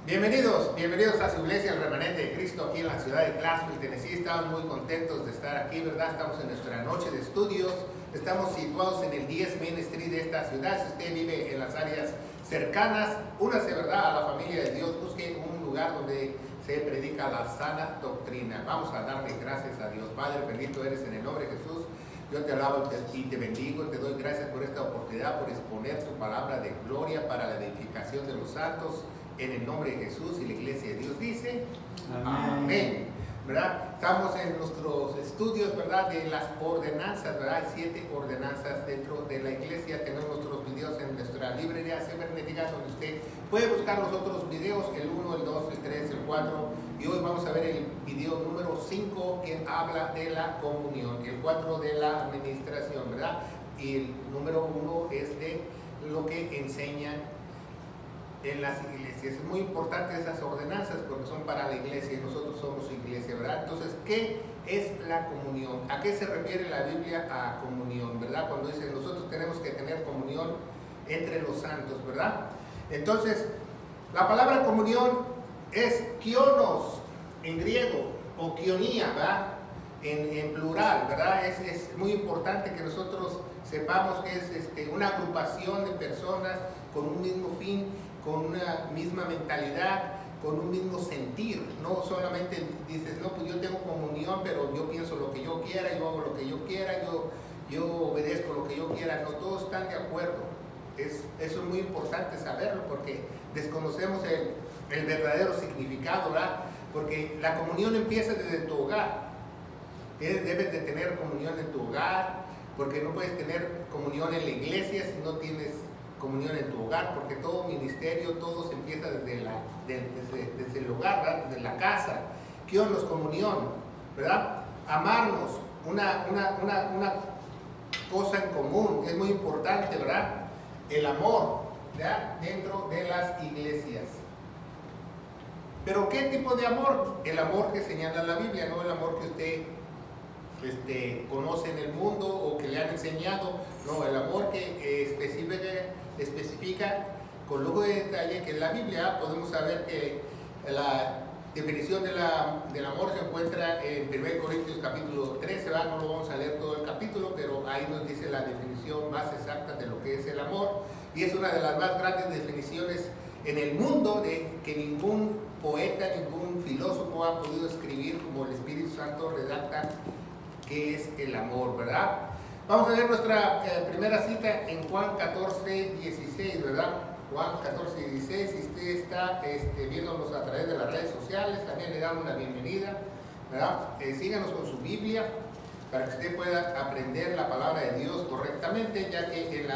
Bienvenidos a su iglesia, el Remanente de Cristo, aquí en la ciudad de Clarksville, Tennessee. Estamos muy contentos de estar aquí, ¿verdad? Estamos en nuestra noche de estudios. Estamos situados en el 10 Main Street de esta ciudad. Si usted vive en las áreas cercanas, únase, ¿verdad?, a la familia de Dios. Busque un lugar donde se predica la sana doctrina. Vamos a darle gracias a Dios. Padre, bendito eres en el nombre de Jesús. Yo te alabo y te bendigo, te doy gracias por esta oportunidad, por exponer tu palabra de gloria para la edificación de los santos. En el nombre de Jesús, y la iglesia de Dios dice amén. ¿Verdad? Estamos en nuestros estudios, ¿verdad?, de las ordenanzas, ¿verdad? Hay 7 ordenanzas dentro de la iglesia. Tenemos nuestros videos en nuestra librería cibernética, donde usted puede buscar los otros videos, el 1, el 2, el 3, el 4, y hoy vamos a ver el video número 5, que habla de la comunión, el 4 de la administración, ¿verdad? Y el número 1 es de lo que enseñan en las iglesias. Es muy importante esas ordenanzas porque son para la iglesia y nosotros somos iglesia, ¿verdad? Entonces, ¿qué es la comunión? ¿A qué se refiere la Biblia a comunión, verdad? Cuando dice nosotros tenemos que tener comunión entre los santos, ¿verdad? Entonces, la palabra comunión es kionos en griego, o kionía, ¿verdad?, en plural, ¿verdad? Es muy importante que nosotros sepamos que es una agrupación de personas con un mismo fin, con una misma mentalidad, con un mismo sentir. No solamente dices, no, pues yo tengo comunión, pero yo pienso lo que yo quiera, yo hago lo que yo quiera, yo obedezco lo que yo quiera. No, todos están de acuerdo. Eso es muy importante saberlo porque desconocemos el verdadero significado, ¿verdad? Porque la comunión empieza desde tu hogar. Debes de tener comunión en tu hogar, porque no puedes tener comunión en la iglesia si no tienes comunión en tu hogar, porque todo ministerio, todo se empieza desde el hogar, ¿verdad?, desde la casa. Kionos, comunión, ¿verdad? Amarnos, una cosa en común, es muy importante, ¿verdad? El amor, ¿verdad?, dentro de las iglesias. Pero ¿qué tipo de amor? El amor que señala la Biblia, no el amor que usted conoce en el mundo o que le han enseñado. No, el amor que especifica con lujo de detalle que en la Biblia podemos saber que la definición del amor se encuentra en 1 Corintios capítulo 13, ¿verdad? No lo vamos a leer todo el capítulo, pero ahí nos dice la definición más exacta de lo que es el amor, y es una de las más grandes definiciones en el mundo de que ningún poeta, ningún filósofo ha podido escribir como el Espíritu Santo redacta qué es el amor, ¿verdad? Vamos a ver nuestra primera cita en Juan 14, 16, ¿verdad? Juan 14, 16. Si usted está viéndonos a través de las redes sociales, también le damos la bienvenida, ¿verdad? Síganos con su Biblia para que usted pueda aprender la palabra de Dios correctamente, ya que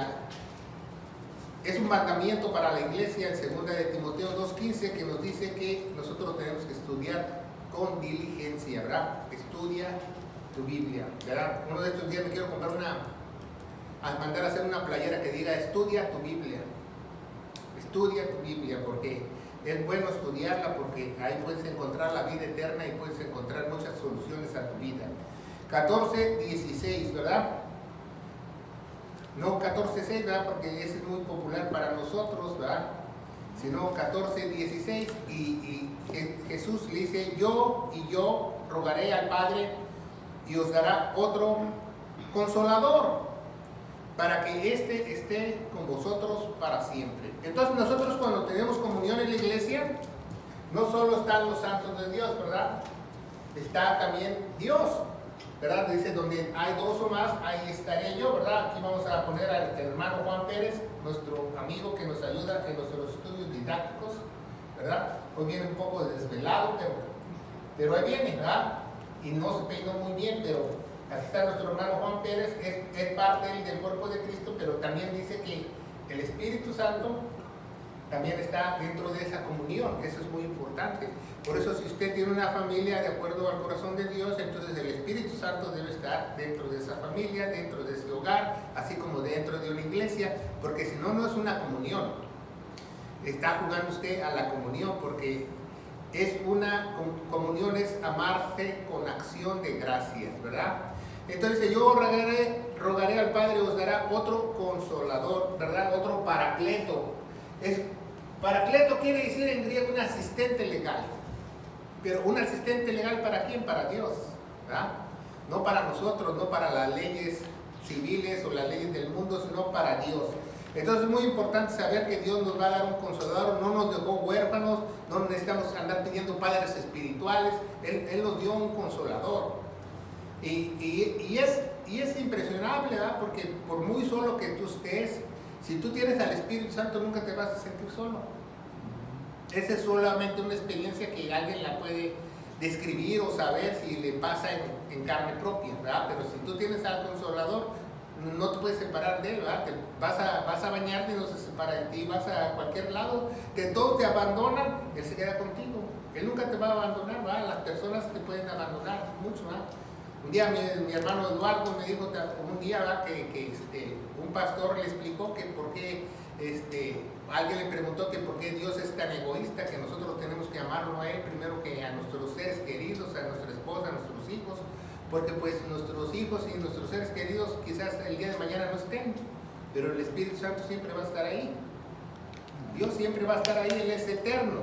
es un mandamiento para la iglesia en 2 de Timoteo 2:15, que nos dice que nosotros tenemos que estudiar con diligencia, ¿verdad? Estudia tu Biblia, ¿verdad? Uno de estos días me quiero comprar mandar a hacer una playera que diga estudia tu Biblia, porque es bueno estudiarla, porque ahí puedes encontrar la vida eterna y puedes encontrar muchas soluciones a tu vida. 14, 16, ¿verdad? No 14, 6, ¿verdad?, porque ese es muy popular para nosotros, ¿verdad? Sino 14, 16, y Jesús le dice, yo rogaré al Padre y os dará otro consolador para que esté con vosotros para siempre. Entonces nosotros cuando tenemos comunión en la iglesia, no solo están los santos de Dios, ¿verdad? Está también Dios, ¿verdad? Dice, donde hay 2 o más, ahí estaré yo, ¿verdad? Aquí vamos a poner al hermano Juan Pérez, nuestro amigo que nos ayuda en nuestros estudios didácticos, ¿verdad? Hoy viene un poco desvelado, pero ahí viene, ¿verdad? Y no se peinó muy bien, pero aquí está nuestro hermano Juan Pérez, es parte del cuerpo de Cristo, pero también dice que el Espíritu Santo también está dentro de esa comunión. Eso es muy importante. Por eso, si usted tiene una familia de acuerdo al corazón de Dios, entonces el Espíritu Santo debe estar dentro de esa familia, dentro de ese hogar, así como dentro de una iglesia, porque si no, no es una comunión. Está jugando usted a la comunión, porque es una comunión, es amarte con acción de gracias, ¿verdad? Entonces yo rogaré al Padre, os dará otro consolador, ¿verdad? Otro paracleto. Paracleto quiere decir en griego un asistente legal. Pero un asistente legal ¿para quién? Para Dios, ¿verdad? No para nosotros, no para las leyes civiles o las leyes del mundo, sino para Dios. Entonces es muy importante saber que Dios nos va a dar un consolador, no nos dejó huérfanos, no necesitamos andar pidiendo padres espirituales, Él nos dio un consolador. Y es impresionable, ¿verdad? Porque por muy solo que tú estés, si tú tienes al Espíritu Santo nunca te vas a sentir solo. Esa es solamente una experiencia que alguien la puede describir o saber si le pasa en carne propia, ¿verdad? Pero si tú tienes al Consolador, no te puedes separar de él, ¿verdad? Vas a bañarte y no se separa de ti, vas a cualquier lado, que todos te abandonan, Él se queda contigo. Él nunca te va a abandonar, ¿verdad? Las personas te pueden abandonar mucho, ¿verdad? Un día mi hermano Eduardo me dijo, un día, ¿verdad? que un pastor le explicó que por qué, alguien le preguntó que por qué Dios es tan egoísta, que nosotros tenemos que amarlo a Él primero que a nuestros seres queridos, a nuestra esposa, a nuestros hijos, porque pues nuestros hijos y nuestros seres queridos quizás el día de mañana no estén, pero el Espíritu Santo siempre va a estar ahí. Dios siempre va a estar ahí, Él es eterno.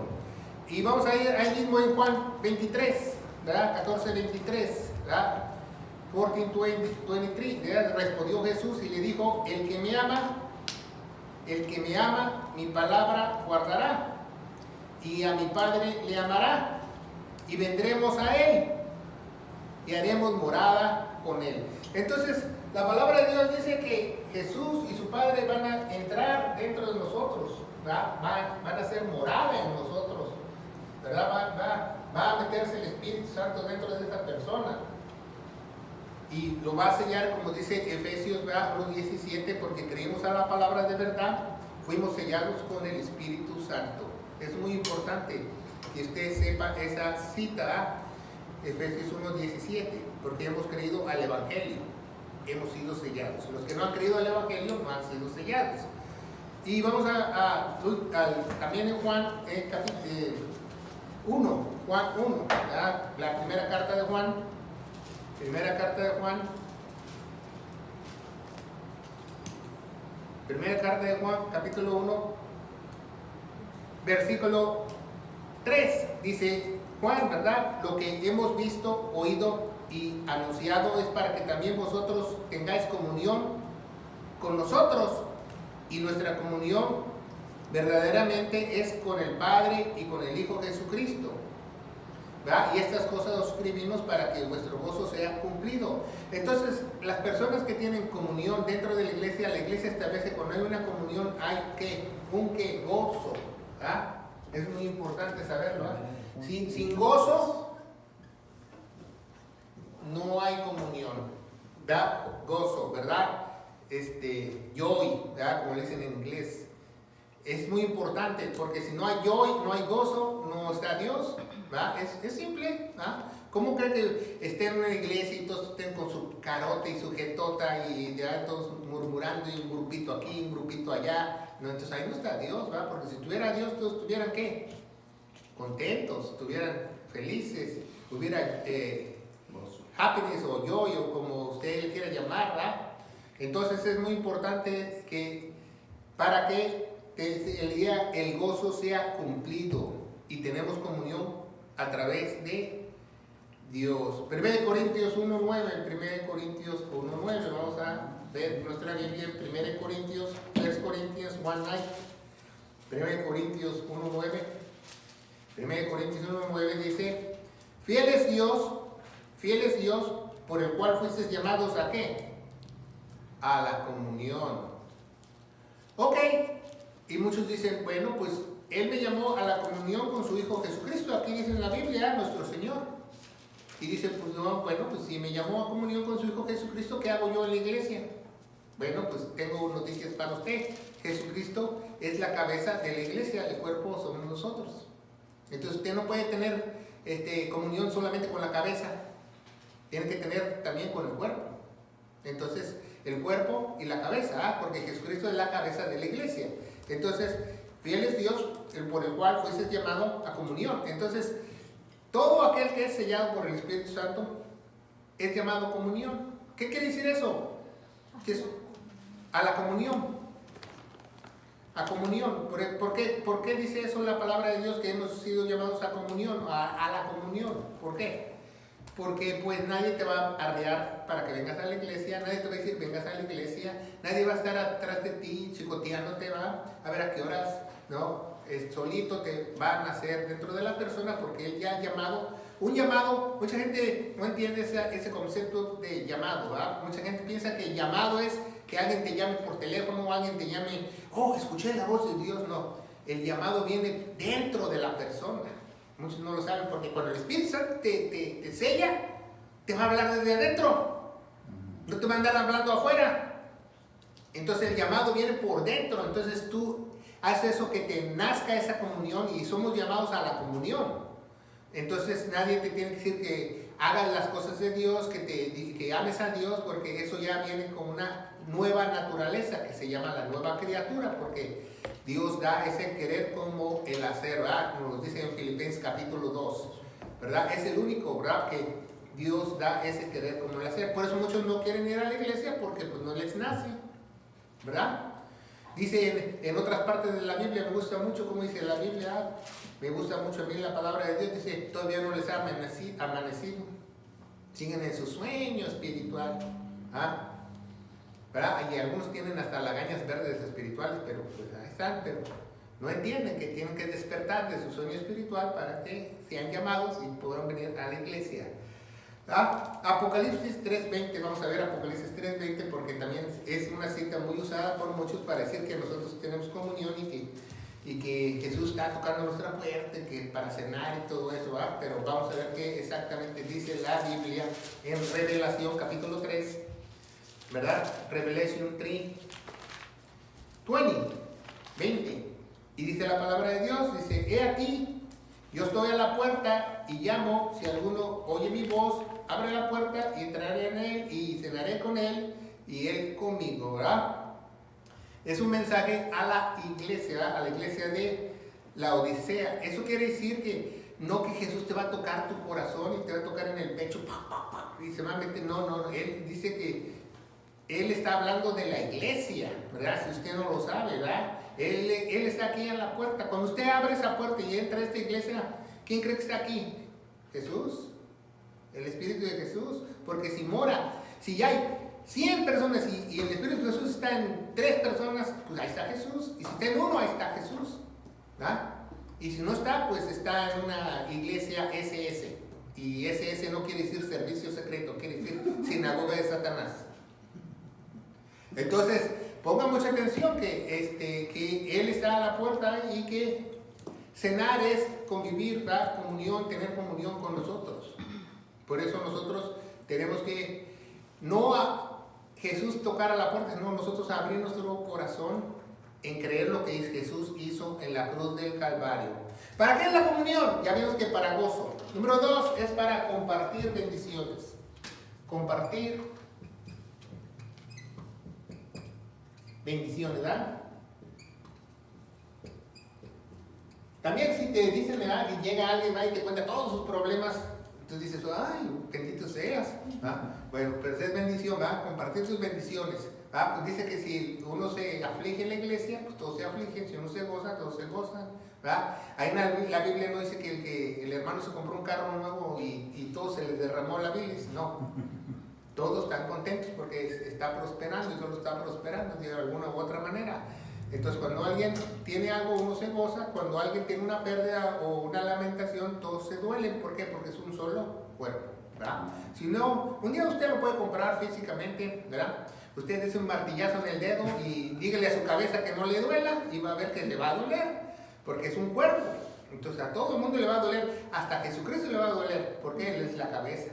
Y vamos a ir ahí mismo en Juan 23, ¿verdad? 14:23, ¿verdad? 14:23, ¿verdad? Respondió Jesús y le dijo, el que me ama, mi palabra guardará, y a mi Padre le amará, y vendremos a Él, y haremos morada con Él. Entonces, la palabra de Dios dice que Jesús y su Padre van a entrar dentro de nosotros, ¿verdad? Van a hacer morada en nosotros, ¿verdad? Va a meterse el Espíritu Santo dentro de esta persona. Y lo va a sellar, como dice Efesios 1:17, porque creímos a la palabra de verdad, fuimos sellados con el Espíritu Santo. Es muy importante que usted sepa esa cita, Efesios 1:17, porque hemos creído al Evangelio, hemos sido sellados. Los que no han creído al Evangelio no han sido sellados. Y vamos también en Juan capítulo 1, Juan 1, ¿verdad? La primera carta de Juan. Primera carta de Juan, capítulo 1, versículo 3, dice Juan, ¿verdad? Lo que hemos visto, oído y anunciado es para que también vosotros tengáis comunión con nosotros, y nuestra comunión verdaderamente es con el Padre y con el Hijo Jesucristo. ¿verdad? Y estas cosas os escribimos para que vuestro gozo sea cumplido. Entonces, las personas que tienen comunión dentro de la iglesia establece que cuando hay una comunión hay un gozo. ¿verdad? Es muy importante saberlo. Sin gozo no hay comunión. ¿verdad? Gozo, ¿verdad? Joy, ¿verdad? Como le dicen en inglés. Es muy importante porque si no hay joy, no hay gozo, no está Dios. ¿verdad? Es simple. ¿verdad? ¿Cómo cree que estén en una iglesia y todos estén con su carote y su jetota y ya todos murmurando y un grupito aquí, un grupito allá? No, entonces ahí no está Dios, ¿verdad? Porque si tuviera Dios, todos estuvieran ¿qué? Contentos, estuvieran felices, hubiera happiness o joy o como usted le quiera llamar, ¿verdad? Entonces es muy importante que para que el gozo sea cumplido y tenemos comunión a través de Dios. 1 Corintios 1:9, 1 Corintios 1:9, vamos a ver nuestra Biblia en 1 Corintios, 1 Corinthians 1:9, 1 Corintios 1:9, 1 Corintios 1:9 dice, fiel es Dios, por el cual fuisteis llamados ¿a qué? A la comunión. Ok, y muchos dicen, bueno, pues Él me llamó a la comunión con su Hijo Jesucristo, aquí dice en la Biblia, nuestro Señor. Y dice, pues no, bueno, pues si me llamó a comunión con su Hijo Jesucristo, ¿qué hago yo en la iglesia? Bueno, pues tengo noticias para usted. Jesucristo es la cabeza de la iglesia, el cuerpo somos nosotros. Entonces usted no puede tener comunión solamente con la cabeza, tiene que tener también con el cuerpo. Entonces, el cuerpo y la cabeza, porque Jesucristo es la cabeza de la iglesia. Entonces, fiel es Dios, por el cual fuiste llamado a comunión. Entonces, todo aquel que es sellado por el Espíritu Santo es llamado a comunión. ¿Qué quiere decir eso? Que es a la comunión. A comunión. ¿Por qué dice eso la palabra de Dios que hemos sido llamados a comunión, a la comunión? ¿Por qué? Porque pues nadie te va a arrear para que vengas a la iglesia, nadie te va a decir vengas a la iglesia, nadie va a estar atrás de ti chicoteándote, va a ver a qué horas, ¿no? Solito te va a nacer dentro de la persona porque él ya ha llamado. Un llamado, mucha gente no entiende ese concepto de llamado, ¿va? Mucha gente piensa que el llamado es que alguien te llame por teléfono o alguien te llame, oh, escuché la voz de Dios. No, el llamado viene dentro de la persona. Muchos no lo saben porque cuando el Espíritu Santo te sella, te va a hablar desde adentro, no te va a andar hablando afuera. Entonces el llamado viene por dentro, entonces tú haces eso que te nazca esa comunión y somos llamados a la comunión. Entonces nadie te tiene que decir que hagas las cosas de Dios, que ames a Dios, porque eso ya viene con una nueva naturaleza que se llama la nueva criatura, porque Dios da ese querer como el hacer, ¿verdad? Como nos dice en Filipenses capítulo 2, ¿verdad? Es el único, ¿verdad? Que Dios da ese querer como el hacer. Por eso muchos no quieren ir a la iglesia porque pues no les nace, ¿verdad? Dice en otras partes de la Biblia, me gusta mucho como dice la Biblia, me gusta mucho a mí la palabra de Dios, dice, todavía no les ha amanecido, siguen en su sueño espiritual, ¿ah? ¿Verdad? Y algunos tienen hasta lagañas verdes espirituales, pero pues ahí están, pero no entienden que tienen que despertar de su sueño espiritual para que sean llamados y puedan venir a la iglesia. ¿Ah? Apocalipsis 3:20, vamos a ver Apocalipsis 3:20 porque también es una cita muy usada por muchos para decir que nosotros tenemos comunión y que Jesús está tocando nuestra puerta, que para cenar y todo eso, ¿ah? Pero vamos a ver qué exactamente dice la Biblia en Revelación capítulo 3, ¿verdad? Revelation 3:20. Y dice la palabra de Dios, dice, he aquí, yo estoy a la puerta y llamo, si alguno oye mi voz, abre la puerta y entraré en él y cenaré con él y él conmigo, ¿verdad? Es un mensaje a la iglesia, ¿verdad? A la iglesia de la Odisea. Eso quiere decir que no que Jesús te va a tocar tu corazón y te va a tocar en el pecho, y se va a meter, no, él dice que él está hablando de la iglesia, ¿verdad? Si usted no lo sabe, ¿verdad? Él está aquí en la puerta. Cuando usted abre esa puerta y entra a esta iglesia, ¿quién cree que está aquí? Jesús, el Espíritu de Jesús. Porque si mora, si ya hay 100 personas y el Espíritu de Jesús está en 3 personas, pues ahí está Jesús. Y si está en uno, ahí está Jesús, ¿verdad? Y si no está, pues está en una iglesia SS. Y SS no quiere decir servicio secreto, quiere decir sinagoga de Satanás. Entonces, pongan mucha atención que Él está a la puerta y que cenar es convivir, dar comunión, tener comunión con nosotros. Por eso nosotros tenemos que, no a Jesús tocar a la puerta, no, nosotros abrir nuestro corazón en creer lo que Jesús hizo en la cruz del Calvario. ¿Para qué es la comunión? Ya vimos que para gozo. Número 2 es para compartir bendiciones. Compartir bendiciones, ¿verdad? También si te dicen, ¿verdad? Que llega alguien ahí y te cuenta todos sus problemas, entonces dices, ay, bendito seas, ¿verdad? Bueno, pero es bendición, ¿verdad? Compartir sus bendiciones, ¿verdad? Pues dice que si uno se aflige en la iglesia, pues todos se afligen, si uno se goza, todos se gozan, ¿verdad? Ahí en la Biblia no dice que el hermano se compró un carro nuevo y todo se le derramó la bilis, no. Todos están contentos porque está prosperando y solo está prosperando de alguna u otra manera. Entonces cuando alguien tiene algo uno se goza, cuando alguien tiene una pérdida o una lamentación todos se duelen. ¿Por qué? Porque es un solo cuerpo, ¿verdad? Si no, un día usted lo puede comprar físicamente, ¿verdad? Usted hace un martillazo en el dedo y dígale a su cabeza que no le duela y va a ver que le va a doler, porque es un cuerpo. Entonces a todo el mundo le va a doler, hasta a Jesucristo le va a doler, porque Él es la cabeza.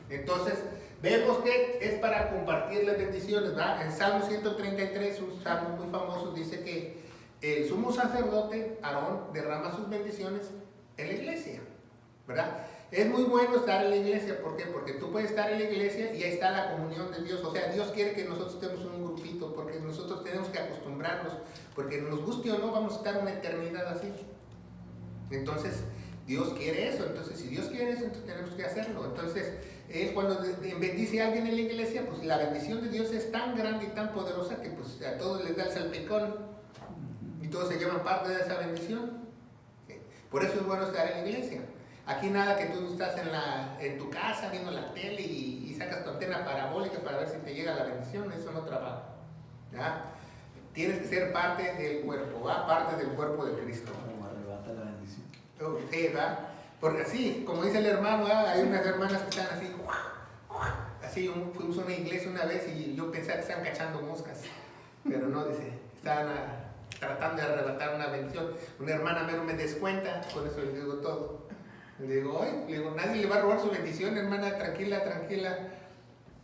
Entonces vemos que es para compartir las bendiciones, ¿verdad? En Salmo 133, un salmo muy famoso, dice que el sumo sacerdote, Aarón, derrama sus bendiciones en la iglesia, ¿verdad? Es muy bueno estar en la iglesia, ¿por qué? Porque tú puedes estar en la iglesia y ahí está la comunión de Dios. O sea, Dios quiere que nosotros estemos en un grupito, porque nosotros tenemos que acostumbrarnos, porque nos guste o no, vamos a estar una eternidad así. Entonces, Dios quiere eso, entonces si Dios quiere eso, entonces tenemos que hacerlo. Entonces, Él cuando bendice a alguien en la iglesia, pues la bendición de Dios es tan grande y tan poderosa que pues a todos les da el salpicón. todos se llevan parte de esa bendición. Por eso es bueno estar en la iglesia. Aquí nada que tú estás en tu casa viendo la tele y sacas tu antena parabólica para ver si te llega la bendición, eso no trabaja. ¿Ya? Tienes que ser parte del cuerpo, ¿va? Parte del cuerpo de Cristo. Como arrebata la bendición. Sí, ¿va? Porque así, como dice el hermano, ¿va? Hay unas hermanas que están así, fuimos a una iglesia una vez y yo pensaba que estaban cachando moscas, pero no, dice, estaban tratando de arrebatar una bendición. Una hermana menos me descuenta, por eso le digo todo. Le digo, nadie le va a robar su bendición, hermana, tranquila,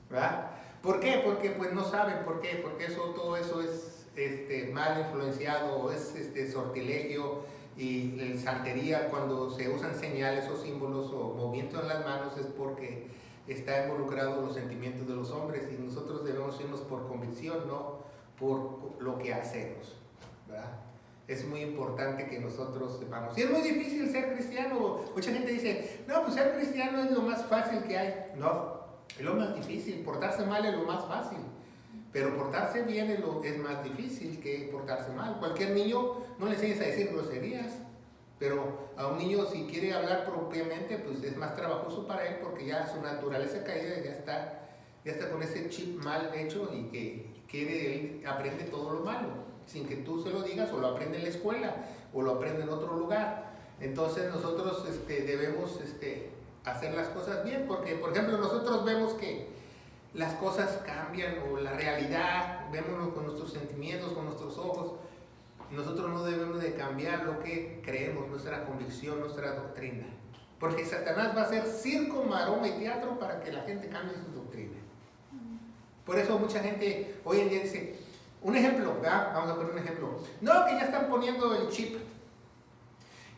¿verdad? ¿Por qué? Porque pues no saben por qué, porque todo eso es mal influenciado, es sortilegio y santería. Cuando se usan señales o símbolos o movimientos en las manos es porque está involucrado los sentimientos de los hombres y nosotros debemos irnos por convicción, no por lo que hacemos, ¿verdad? Es muy importante que nosotros sepamos. Y es muy difícil ser cristiano. Mucha gente dice, no, pues ser cristiano es lo más fácil que hay. No, es lo más difícil. Portarse mal es lo más fácil. Pero portarse bien es más difícil que portarse mal. Cualquier niño no le enseñas a decir groserías. Pero a un niño si quiere hablar propiamente, pues es más trabajoso para él porque ya su naturaleza caída ya está con ese chip mal hecho y que él aprende todo lo malo. Sin que tú se lo digas, o lo aprende en la escuela, o lo aprende en otro lugar. Entonces nosotros debemos hacer las cosas bien, porque por ejemplo nosotros vemos que las cosas cambian, o la realidad, vemos con nuestros sentimientos, con nuestros ojos. Nosotros no debemos de cambiar lo que creemos, nuestra convicción, nuestra doctrina. Porque Satanás va a hacer circo, maroma y teatro para que la gente cambie su doctrina. Por eso mucha gente hoy en día dice, un ejemplo, ¿verdad? Vamos a poner un ejemplo. No, que ya están poniendo el chip.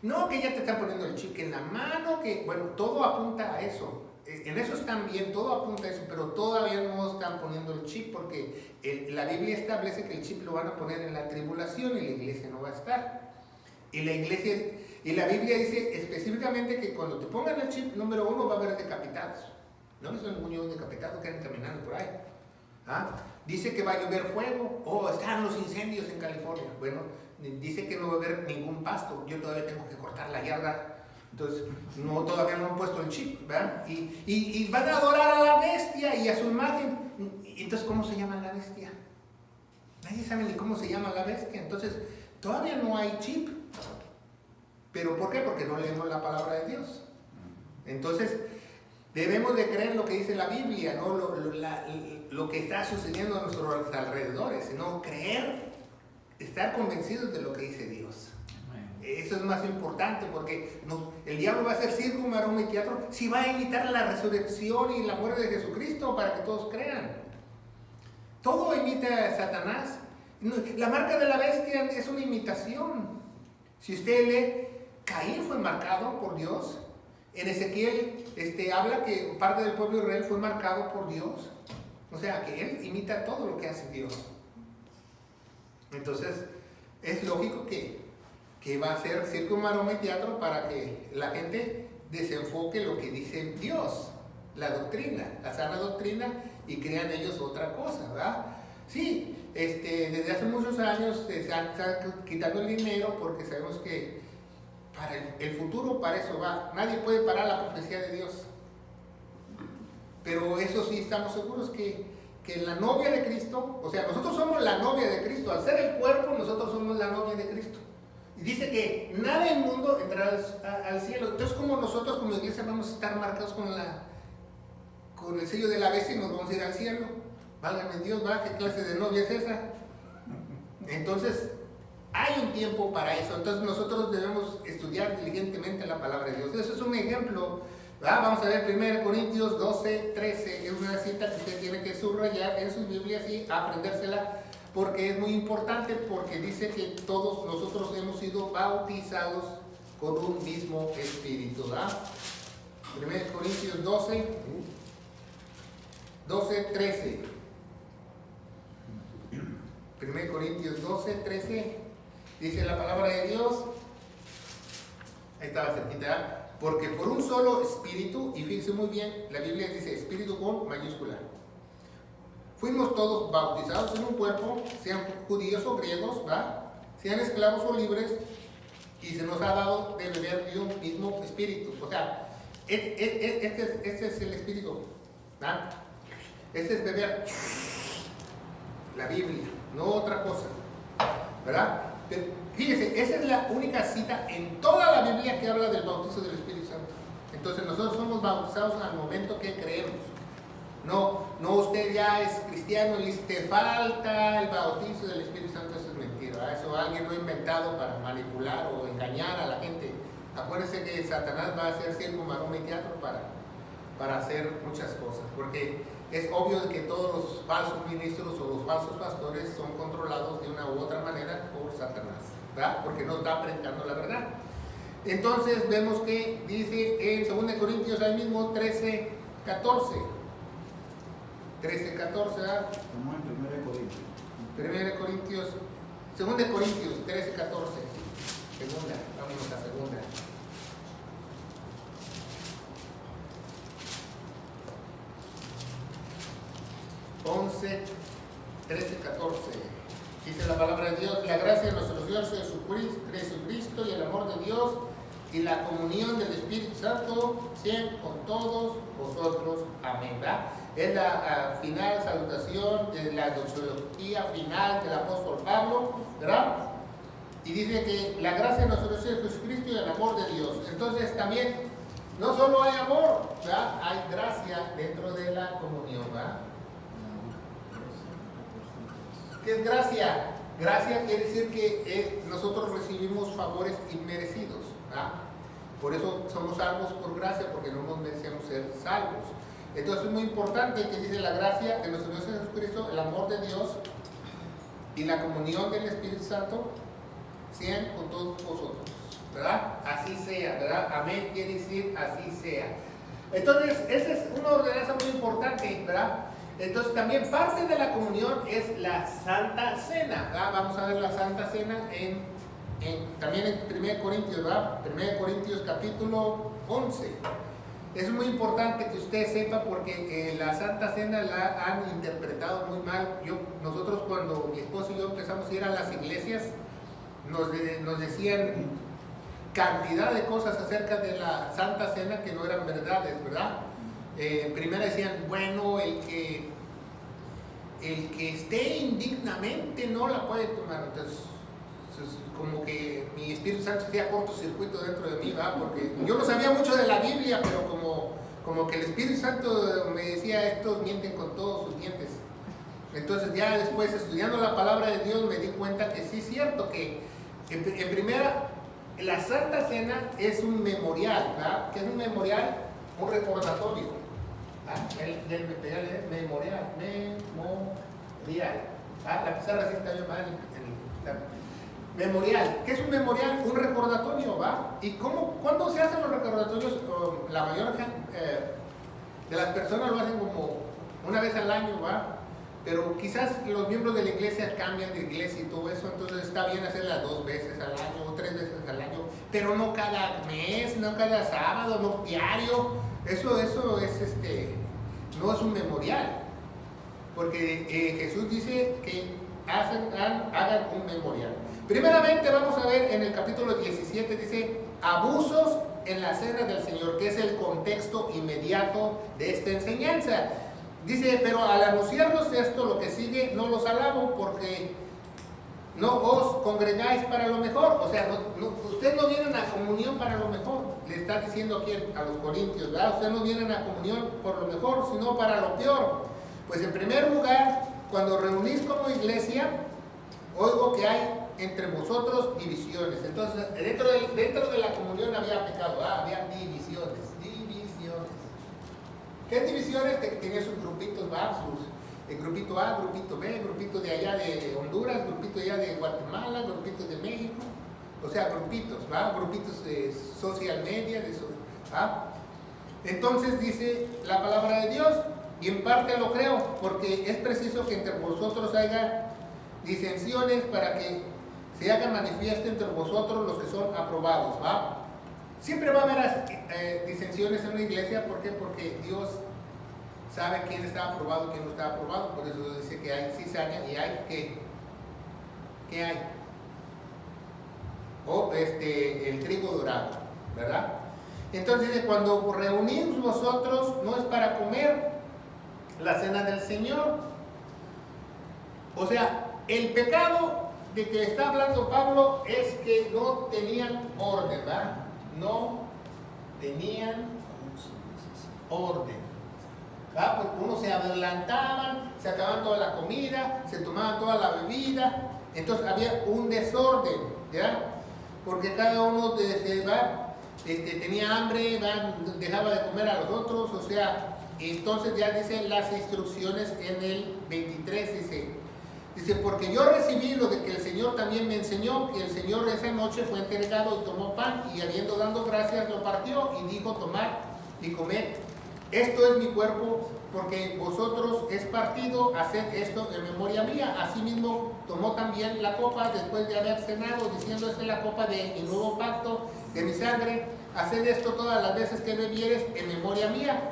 No, que ya te están poniendo el chip, que en la mano, que... Bueno, todo apunta a eso. En eso están bien, todo apunta a eso, pero todavía no están poniendo el chip porque la Biblia establece que el chip lo van a poner en la tribulación y la iglesia no va a estar. Y la Biblia dice específicamente que cuando te pongan el chip, número 1, va a haber decapitados. No son muchos decapitados que andan caminando por ahí. ¿Ah? Dice que va a llover fuego, están los incendios en California. Bueno, dice que no va a haber ningún pasto. Yo todavía tengo que cortar la yarda, entonces todavía no han puesto el chip, ¿verdad? Y van a adorar a la bestia y a su imagen. Entonces, ¿cómo se llama la bestia? Nadie sabe ni cómo se llama la bestia. Entonces, todavía no hay chip. ¿Pero por qué? Porque no leemos la palabra de Dios. Entonces, debemos de creer lo que dice la Biblia, no lo que está sucediendo a nuestros alrededores, sino creer, estar convencidos de lo que dice Dios. Eso es más importante porque el diablo va a hacer circo, maroma y teatro si va a imitar la resurrección y la muerte de Jesucristo para que todos crean. Todo imita a Satanás. La marca de la bestia es una imitación. Si usted lee, Caín fue marcado por Dios. En Ezequiel habla que parte del pueblo de Israel fue marcado por Dios. O sea, que él imita todo lo que hace Dios. Entonces, es lógico que va a ser circo, maroma y teatro para que la gente desenfoque lo que dice Dios, la doctrina, la sana doctrina, y crean ellos otra cosa, ¿verdad? Sí, desde hace muchos años se están quitando el dinero porque sabemos que para el futuro para eso va. Nadie puede parar la profecía de Dios. Pero eso sí estamos seguros que la novia de Cristo, o sea, nosotros somos la novia de Cristo. Al ser el cuerpo, nosotros somos la novia de Cristo. Y dice que nada inmundo entrará al cielo. Entonces, como nosotros como iglesia vamos a estar marcados con el sello de la bestia y nos vamos a ir al cielo. Válgame Dios, ¿va? ¿Qué clase de novia es esa? Entonces, hay un tiempo para eso. Entonces, nosotros debemos estudiar diligentemente la palabra de Dios. Eso es un ejemplo. ¿Va? Vamos a ver 1 Corintios 12, 13. Es una cita que usted tiene que subrayar en sus Biblias y aprendérsela, porque es muy importante, porque dice que todos nosotros hemos sido bautizados con un mismo espíritu. 1 Corintios 12, 13. 1 Corintios 12, 13. Dice la palabra de Dios. Ahí estaba cerquita. Porque por un solo espíritu, y fíjense muy bien, la Biblia dice espíritu con mayúscula. Fuimos todos bautizados en un cuerpo, sean judíos o griegos, ¿va? sean esclavos o libres, y se nos ha dado de beber de un mismo espíritu. O sea, este es el espíritu, ¿verdad? Este es beber la Biblia, no otra cosa, ¿verdad? Pero fíjese, esa es la única cita en toda la Biblia que habla del bautizo del Espíritu Santo. Entonces nosotros somos bautizados al momento que creemos. No usted ya es cristiano y te falta el bautizo del Espíritu Santo. Eso es mentira, ¿verdad? Eso alguien lo ha inventado para manipular o engañar a la gente. Acuérdense que Satanás va a hacer circo, maroma y teatro para hacer muchas cosas, porque es obvio que todos los falsos ministros o los falsos pastores son controlados de una u otra manera por Satanás, ¿verdad? Porque no está predicando la verdad. Entonces vemos que dice en 2 Corintios ahí mismo 13, 14, ¿verdad? Como en 1 Corintios. 1 Corintios, 2 Corintios 13, 14, segunda, vámonos a segunda. 11, 13, 14. Dice la palabra de Dios: la gracia de nuestro Dios Jesucristo y el amor de Dios y la comunión del Espíritu Santo sean con todos vosotros. Amén. ¿Verdad? Es la final salutación de la doxología final del apóstol Pablo, ¿verdad? Y dice que la gracia de nuestro Dios Jesucristo y el amor de Dios. Entonces también no solo hay amor, ¿verdad? Hay gracia dentro de la comunión, ¿verdad? ¿Qué es gracia? Gracia quiere decir que nosotros recibimos favores inmerecidos, ¿verdad? Por eso somos salvos por gracia, porque no nos merecemos ser salvos. Entonces es muy importante que dice la gracia de nuestro Dios Jesucristo, el amor de Dios y la comunión del Espíritu Santo sean con todos vosotros, ¿verdad? Así sea, ¿verdad? Amén quiere decir así sea. Entonces esa es una ordenanza muy importante, ¿verdad? Entonces también parte de la comunión es la Santa Cena, ¿verdad? Vamos a ver la Santa Cena también en 1 Corintios, ¿verdad? 1 Corintios capítulo 11. Es muy importante que usted sepa, porque la Santa Cena la han interpretado muy mal. Nosotros cuando mi esposo y yo empezamos a ir a las iglesias, nos decían cantidad de cosas acerca de la Santa Cena que no eran verdades, ¿verdad? Primero decían, bueno, el que esté indignamente no la puede tomar. Entonces como que mi Espíritu Santo hacía cortocircuito dentro de mí, ¿verdad? Porque yo no sabía mucho de la Biblia, pero como que el Espíritu Santo me decía, estos mienten con todos sus dientes. Entonces ya después, estudiando la palabra de Dios, me di cuenta que sí es cierto que en primera, la Santa Cena es un memorial, ¿verdad? ¿Qué es un memorial? Un recordatorio, del memorial, ¿verdad? La pizarra sí está bien mal. Memorial. ¿Qué es un memorial? Un recordatorio, ¿va? ¿Y cuándo se hacen los recordatorios? La mayor de las personas lo hacen como una vez al año, ¿va? Pero quizás los miembros de la iglesia cambian de iglesia y todo eso, entonces está bien hacerlas 2 veces al año o 3 veces al año, pero no cada mes, no cada sábado, no diario. Eso es no es un memorial, porque Jesús dice que hagan un memorial. Primeramente vamos a ver en el capítulo 17, dice abusos en la cena del Señor, que es el contexto inmediato de esta enseñanza. Dice, pero al anunciarnos esto, lo que sigue, no los alabo, porque no os congregáis para lo mejor. O sea, ustedes no vienen a comunión para lo mejor. Le está diciendo aquí a los corintios, ¿verdad? Ustedes no vienen a comunión por lo mejor, sino para lo peor. Pues en primer lugar, cuando reunís como iglesia, oigo que hay entre vosotros divisiones. Entonces, dentro de la comunión había pecado, había divisiones. ¿Qué divisiones? Tenía sus grupitos, el grupito A, grupito B, grupito de allá de Honduras, grupito de allá de Guatemala, grupito de México. O sea, grupitos, grupitos de social media, Entonces dice la palabra de Dios, y en parte lo creo, porque es preciso que entre vosotros haya disensiones para que se haga manifiesto entre vosotros los que son aprobados, ¿va? Siempre va a haber disensiones en una iglesia. ¿Por qué? Porque Dios sabe quién está aprobado y quién no está aprobado. Por eso dice que hay cizaña y hay ¿qué hay? o el trigo dorado, ¿verdad? Entonces, cuando reunimos vosotros, no es para comer la cena del Señor. O sea, el pecado de que está hablando Pablo es que no tenían orden, ¿verdad? No tenían orden. ¿Verdad? Porque unos se adelantaban, se acababan toda la comida, se tomaban toda la bebida, entonces había un desorden, ¿ya? Porque cada uno tenía hambre, dejaba de comer a los otros, o sea, entonces ya dicen las instrucciones en el 23, dice, porque yo recibí lo de que el Señor también me enseñó, que el Señor esa noche fue entregado y tomó pan, y habiendo dado gracias lo partió, y dijo, tomad y comed, esto es mi cuerpo, porque vosotros es partido, haced esto en memoria mía. Asimismo tomó también la copa después de haber cenado, diciendo, esta es la copa de mi nuevo pacto, de mi sangre, haced esto todas las veces que bebieres en memoria mía.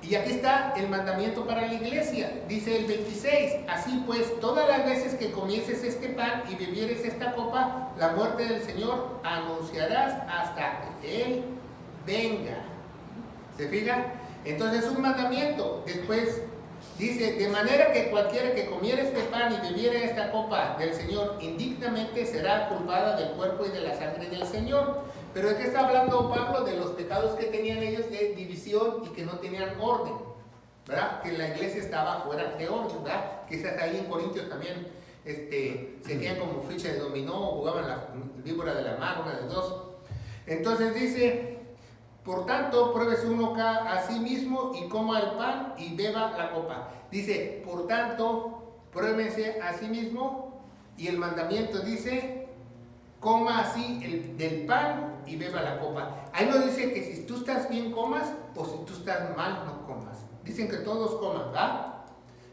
Y aquí está el mandamiento para la iglesia, dice el 26, así pues, todas las veces que comieses este pan y bebieres esta copa, la muerte del Señor anunciarás hasta que Él venga. ¿Se fijan? Entonces es un mandamiento. Después dice, de manera que cualquiera que comiera este pan y bebiera esta copa del Señor indignamente será culpada del cuerpo y de la sangre del Señor. Pero ¿de qué está hablando Pablo? De los pecados que tenían ellos de división y que no tenían orden, ¿verdad? Que la iglesia estaba fuera de orden, ¿verdad? Quizás ahí en Corintios también se quedan como ficha de dominó, jugaban la víbora de la mar, una de dos. Entonces dice, por tanto, pruébese uno a sí mismo y coma el pan y beba la copa. Dice, por tanto, pruébese a sí mismo, y el mandamiento dice, coma así del pan y beba la copa. Ahí no dice que si tú estás bien comas o si tú estás mal no comas. Dicen que todos coman, ¿verdad?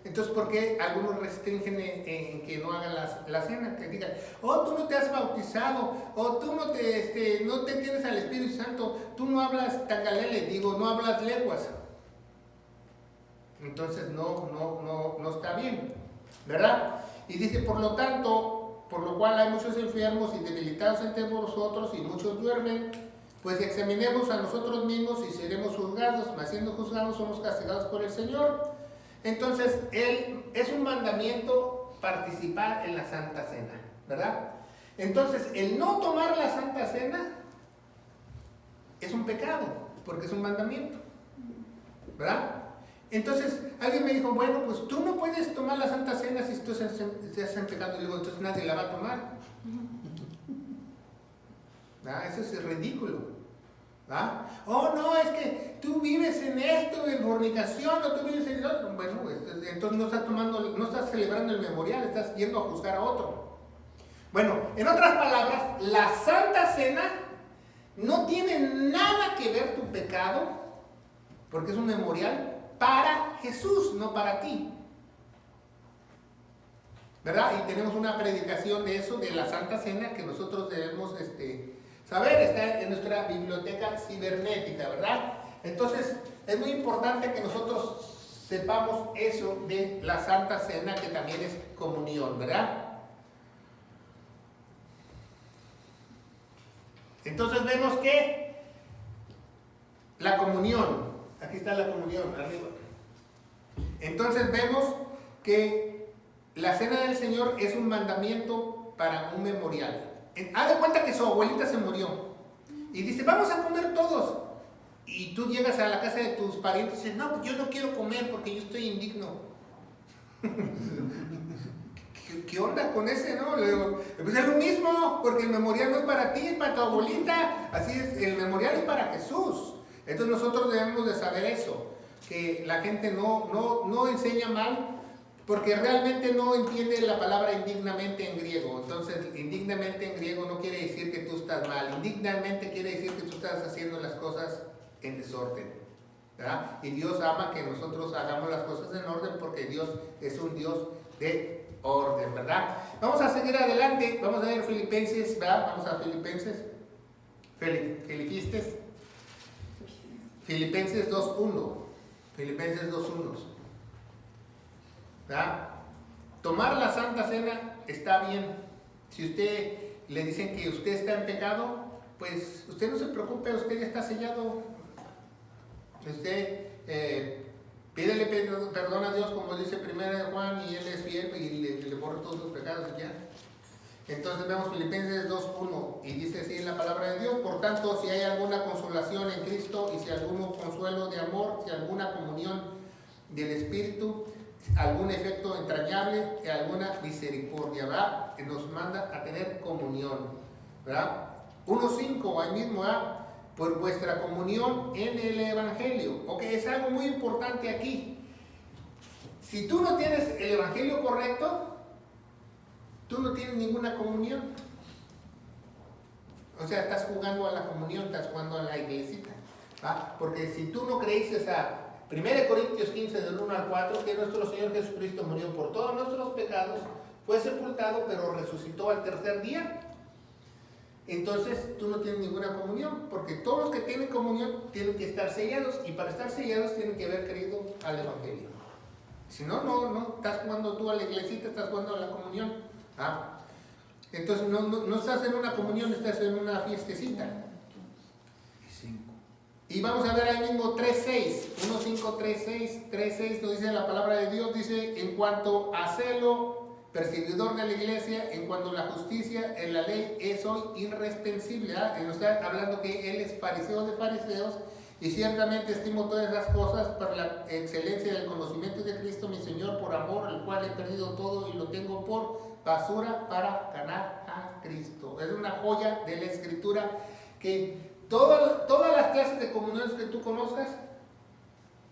Entonces, ¿por qué algunos restringen en que no hagan la cena? Que digan, oh, tú no te has bautizado, o tú no te tienes al Espíritu Santo, tú no hablas tangalele, no hablas lenguas. Entonces no está bien, ¿verdad? Y dice, por lo tanto, por lo cual hay muchos enfermos y debilitados entre vosotros y muchos duermen, pues examinemos a nosotros mismos y seremos juzgados, mas siendo juzgados somos castigados por el Señor. Entonces, es un mandamiento participar en la Santa Cena, ¿verdad? Entonces, el no tomar la Santa Cena es un pecado, porque es un mandamiento, ¿verdad? Entonces, alguien me dijo, bueno, pues tú no puedes tomar la Santa Cena si tú estás en pecado. Y digo, entonces nadie la va a tomar. ¿Verdad? Eso es ridículo. ¿verdad? Oh, no, es que tú vives en esto, en fornicación, o tú vives en lo otro. Bueno, entonces no estás celebrando el memorial, estás yendo a juzgar a otro. Bueno, en otras palabras, la Santa Cena no tiene nada que ver tu pecado, porque es un memorial para Jesús, no para ti. ¿Verdad? Y tenemos una predicación de eso, de la Santa Cena, que nosotros debemos saber, está en nuestra biblioteca cibernética, ¿verdad? Entonces, es muy importante que nosotros sepamos eso de la Santa Cena, que también es comunión, ¿verdad? Entonces vemos que la comunión, aquí está la comunión, arriba. Entonces vemos que la Cena del Señor es un mandamiento para un memorial. Haz de cuenta que su abuelita se murió y dice, vamos a comer todos. Y tú llegas a la casa de tus parientes y dices, no, yo no quiero comer porque yo estoy indigno. ¿Qué onda con ese, no? Le digo, pues es lo mismo, porque el memorial no es para ti, es para tu abuelita. Así es, el memorial es para Jesús. Entonces nosotros debemos de saber eso, que la gente no enseña mal, porque realmente no entiende la palabra indignamente en griego. Entonces, indignamente en griego no quiere decir que tú estás mal. Indignamente quiere decir que tú estás haciendo las cosas en desorden, ¿verdad? Y Dios ama que nosotros hagamos las cosas en orden, porque Dios es un Dios de orden, ¿verdad? Vamos a seguir adelante. Vamos a ver Filipenses, ¿verdad? Vamos a Filipenses. Filipenses 2.1. Filipenses 2.1. ¿verdad? Tomar la Santa Cena está bien. Si usted le dicen que usted está en pecado, pues usted no se preocupe, usted ya está sellado. Usted pídele perdón a Dios, como dice 1 Juan, y Él es fiel y le borra todos sus pecados y ya. Entonces vemos Filipenses 2:1 y dice así en la palabra de Dios: por tanto, si hay alguna consolación en Cristo, y si algún consuelo de amor, si alguna comunión del Espíritu, algún efecto entrañable y alguna misericordia, ¿verdad? Que nos manda a tener comunión, ¿verdad? 1:5 ahí mismo, ¿verdad? Por vuestra comunión en el Evangelio. Ok, es algo muy importante aquí. Si tú no tienes el Evangelio correcto, tú no tienes ninguna comunión. O sea, estás jugando a la comunión, estás jugando a la iglesita, ¿va? Porque si tú no creíste a 1 Corintios 15, del 1 al 4, que nuestro Señor Jesucristo murió por todos nuestros pecados, fue sepultado, pero resucitó al tercer día, entonces tú no tienes ninguna comunión, porque todos los que tienen comunión tienen que estar sellados, y para estar sellados tienen que haber creído al Evangelio. Si no, no estás jugando tú a la iglesita, estás jugando a la comunión. ¿Ah? Entonces no estás en una comunión, estás en una fiestecita. Y vamos a ver ahí mismo 3:6, 1:5, 3:6 nos dice la palabra de Dios, dice: en cuanto a celo, perseguidor de la iglesia, en cuanto a la justicia en la ley, soy irreprensible. ¿Ah? Nos está hablando que él es fariseo de fariseos, y ciertamente estimo todas las cosas para la excelencia del conocimiento de Cristo mi Señor, por amor al cual he perdido todo y lo tengo por basura para ganar a Cristo. Es una joya de la Escritura que todas las clases de comuniones que tú conozcas,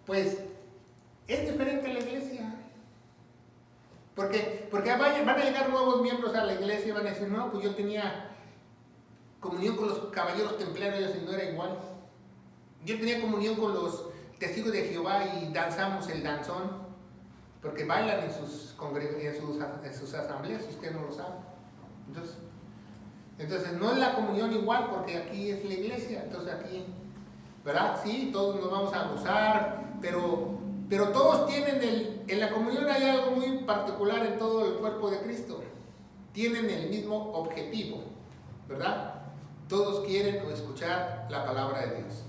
pues es diferente a la iglesia. Porque van a llegar nuevos miembros a la iglesia y van a decir: no, pues yo tenía comunión con los caballeros templarios y no era igual. Yo tenía comunión con los testigos de Jehová y danzamos el danzón, porque bailan en sus asambleas, si usted no lo sabe. Entonces no es la comunión igual, porque aquí es la iglesia. Entonces aquí, ¿verdad? Sí, todos nos vamos a gozar, pero todos tienen en la comunión hay algo muy particular en todo el cuerpo de Cristo. Tienen el mismo objetivo, ¿verdad? Todos quieren escuchar la palabra de Dios.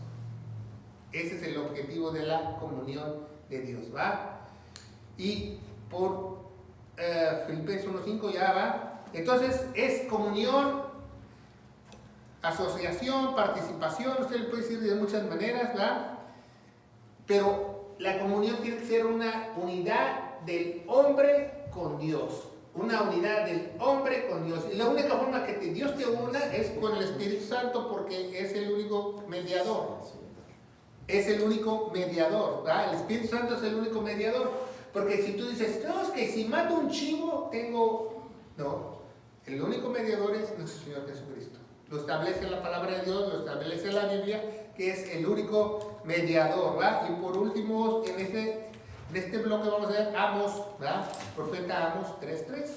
Ese es el objetivo de la comunión de Dios, ¿va? Y por Filipenses 1:5 ya va. Entonces es comunión, asociación, participación, usted le puede decir de muchas maneras, ¿va? Pero la comunión tiene que ser una unidad del hombre con Dios. Una unidad del hombre con Dios. Y la única forma que Dios te una es con el Espíritu Santo, porque es el único mediador. Es el único mediador, ¿verdad? El Espíritu Santo es el único mediador. Porque si tú dices: no, es que si mato un chivo, no, el único mediador es nuestro Señor Jesucristo. Lo establece la palabra de Dios, lo establece la Biblia, que es el único mediador, ¿verdad? Y por último, en este bloque vamos a ver Amos, ¿verdad? Profeta Amos 3:3.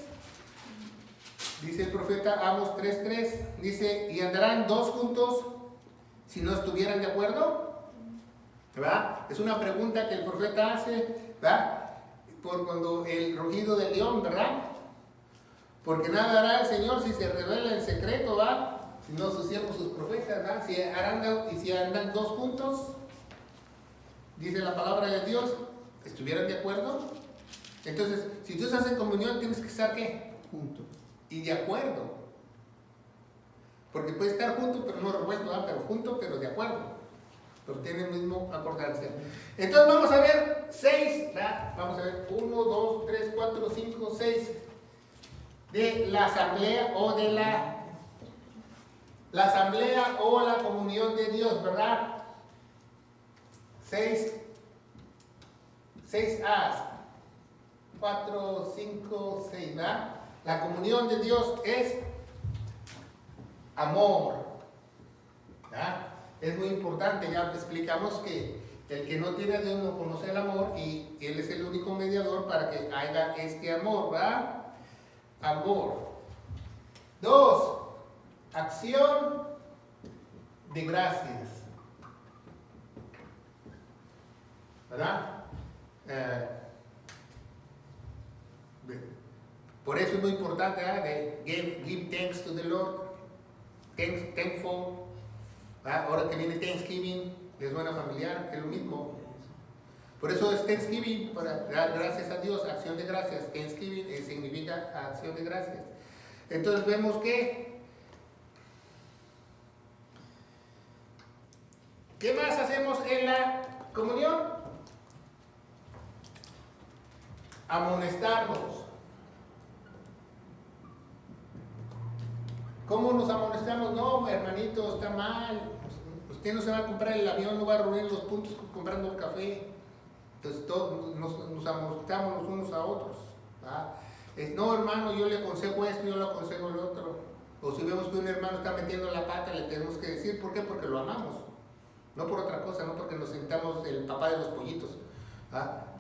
Dice el profeta Amos 3:3, dice: ¿y andarán dos juntos si no estuvieran de acuerdo? ¿Verdad? Es una pregunta que el profeta hace, ¿verdad? Por cuando el rugido del león, ¿verdad? Porque nada hará el Señor si se revela en secreto, ¿verdad? Si no sus siervos, sus profetas, ¿verdad? Si andan dos juntos, dice la palabra de Dios, ¿estuvieran de acuerdo? Entonces, si tú estás en comunión, tienes que estar, ¿qué? Junto. Y de acuerdo. Porque puede estar junto, pero no revuelto, ¿verdad? Pero junto, pero de acuerdo. Pero tiene el mismo acordarse. Entonces vamos a ver 6, ¿verdad? Vamos a ver 1, 2, 3, 4, 5, 6 de la asamblea o de la asamblea o la comunión de Dios, ¿verdad? 6A, 4, 5, 6, ¿verdad? La comunión de Dios es amor, ¿verdad? Es muy importante, ya explicamos que el que no tiene a Dios no conoce el amor, y Él es el único mediador para que haya este amor, ¿verdad? Amor. 2, acción de gracias, ¿verdad? Por eso es muy importante de give thanks to the Lord, thankful. Ahora que viene Thanksgiving, les suena familiar, es lo mismo. Por eso es Thanksgiving, para dar gracias a Dios, acción de gracias. Thanksgiving significa acción de gracias. Entonces vemos que, ¿qué más hacemos en la comunión? Amonestarnos. ¿Cómo nos amonestamos? No, hermanito, está mal. Usted no se va a comprar el avión, no va a reunir los puntos comprando el café. Entonces todos nos amonestamos los unos a otros. No, hermano, yo le aconsejo esto, yo le aconsejo lo otro. O si vemos que un hermano está metiendo la pata, le tenemos que decir, ¿por qué? Porque lo amamos. No por otra cosa, no porque nos sintamos el papá de los pollitos.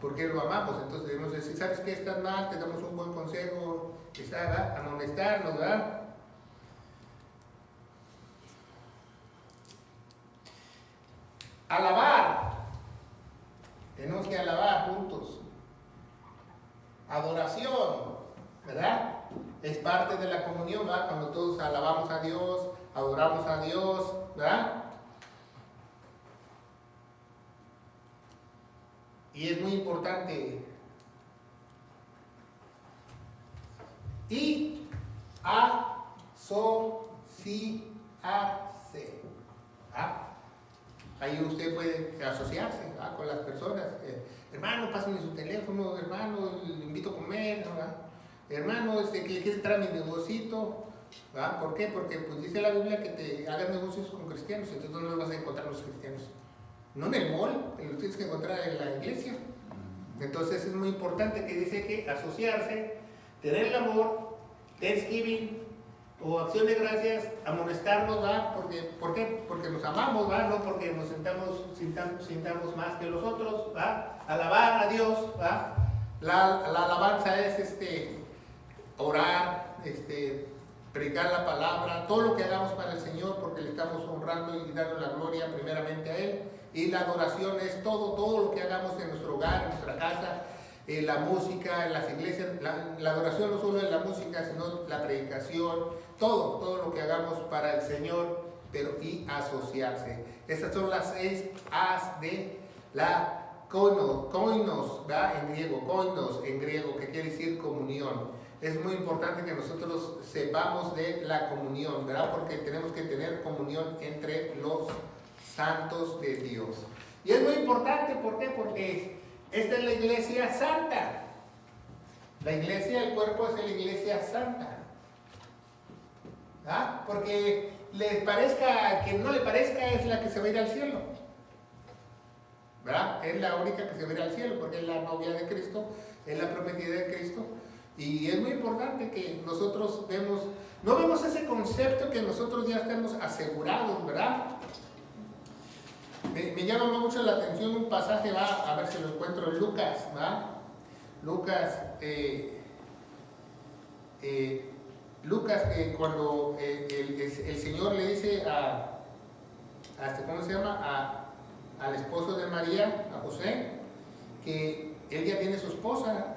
Porque lo amamos. Entonces debemos decir, ¿sabes qué? Estás mal, te damos un buen consejo. Amonestarnos, ¿verdad? Alabar. Tenemos que alabar juntos. Adoración, ¿verdad? Es parte de la comunión, ¿verdad? Cuando todos alabamos a Dios, adoramos a Dios, ¿verdad? Y es muy importante. Y asociarse. Ahí usted puede asociarse con las personas. Hermano, pásame su teléfono. Hermano, le invito a comer. Hermano, que le quiere entrar a mi negocito. ¿Por qué? Porque pues, dice la Biblia que te hagas negocios con cristianos. Entonces, ¿dónde los vas a encontrar los cristianos? No en el mall, los tienes que encontrar en la iglesia. Entonces, es muy importante que dice que asociarse, tener el amor, Thanksgiving, o acción de gracias, amonestarnos, ¿va? ¿Por qué? Porque nos amamos, ¿va? No porque nos sintamos más que los otros, ¿va? Alabar a Dios, ¿va? La alabanza es orar, predicar la palabra, todo lo que hagamos para el Señor, porque le estamos honrando y dando la gloria primeramente a Él. Y la adoración es todo lo que hagamos en nuestro hogar, en nuestra casa, la música, en las iglesias. La adoración no solo es la música, sino la predicación, todo lo que hagamos para el Señor, y asociarse. Estas son las 6 A's de la koinos, ¿verdad? Koinos en griego, que quiere decir comunión. Es muy importante que nosotros sepamos de la comunión, ¿verdad? Porque tenemos que tener comunión entre los santos de Dios. Y es muy importante, ¿por qué? Porque esta es la iglesia santa. La iglesia, el cuerpo es la iglesia santa. Porque le parezca, que no le parezca, es la que se va a ir al cielo. ¿Verdad? Es la única que se va a ir al cielo, porque es la novia de Cristo, es la prometida de Cristo. Y es muy importante que nosotros no vemos ese concepto que nosotros ya estemos asegurados, ¿verdad? Me llama mucho la atención un pasaje, a ver si lo encuentro en Lucas, ¿verdad? Lucas, cuando el Señor le dice ¿cómo se llama? Al esposo de María, a José, que él ya tiene su esposa.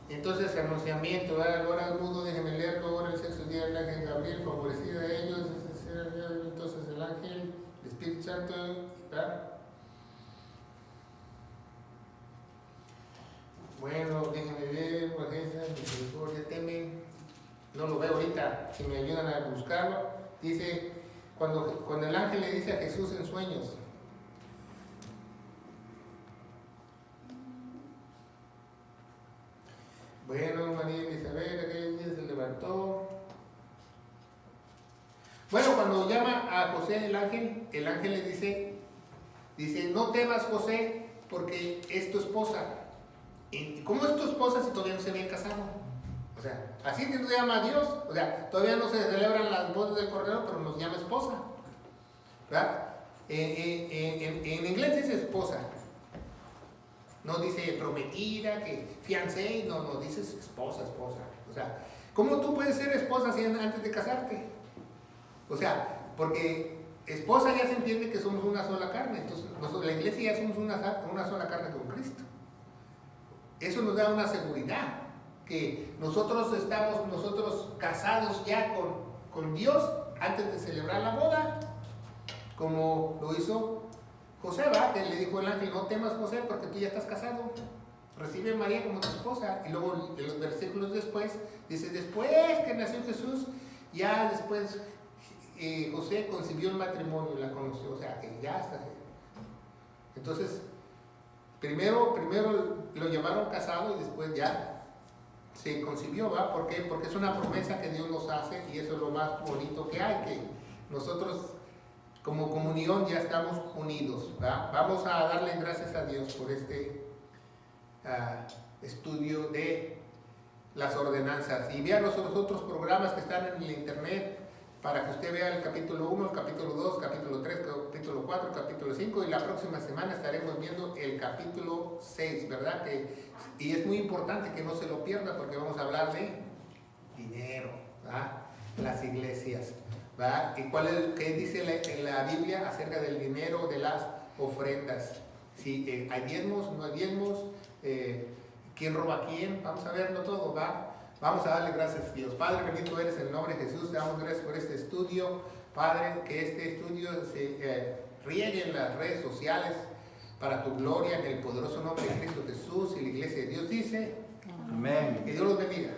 Entonces, anunciamiento, ahora el mundo, déjenme leerlo, ahora el sexto día del ángel Gabriel, favorecido a ellos, entonces el ángel, el Espíritu Santo, ¿verdad? Bueno, déjenme ver, bajeza, misericordia, temen. No lo veo ahorita, si me ayudan a buscarlo. Dice, cuando el ángel le dice a Jesús en sueños, bueno, María Isabel, aquel día se levantó. Bueno, cuando llama a José el ángel le dice, no temas, José, porque es tu esposa. ¿Y cómo es tu esposa si todavía no se habían casado? O sea, así nos llama a Dios. O sea, todavía no se celebran las bodas del Cordero, pero nos llama esposa. ¿Verdad? En inglés dice esposa. No dice prometida, que fiancé, no, dice esposa. O sea, ¿cómo tú puedes ser esposa antes de casarte? O sea, porque esposa ya se entiende que somos una sola carne. Entonces, nosotros, la iglesia ya somos una sola carne con Cristo. eso nos da una seguridad, que nosotros estamos casados ya con Dios antes de celebrar la boda, como lo hizo José, ¿va? Que le dijo el ángel, no temas, José, porque tú ya estás casado, recibe a María como tu esposa. Y luego en los versículos después dice, después que nació Jesús, ya después José concibió el matrimonio y la conoció, o sea que ya está. Entonces primero lo llamaron casado y después ya se concibió, ¿va? ¿Por qué? Porque es una promesa que Dios nos hace, y eso es lo más bonito que hay, que nosotros como comunión ya estamos unidos, ¿va? Vamos a darle gracias a Dios por este estudio de las ordenanzas, y vean los otros programas que están en el internet para que usted vea el capítulo 1, el capítulo 2, capítulo 3, capítulo 4, capítulo 5, y la próxima semana estaremos viendo el capítulo 6, ¿verdad? Y es muy importante que no se lo pierda, porque vamos a hablar de dinero, ¿verdad? Las iglesias, ¿verdad? ¿Y qué dice la Biblia acerca del dinero, de las ofrendas? Si hay diezmos, no hay diezmos, quién roba a quién, vamos a verlo todo, ¿va? Vamos a darle gracias a Dios. Padre, bendito eres en el nombre de Jesús. Te damos gracias por este estudio. Padre, que este estudio se riegue en las redes sociales para tu gloria, en el poderoso nombre de Cristo Jesús. Y la iglesia de Dios dice, amén. Que Dios los bendiga.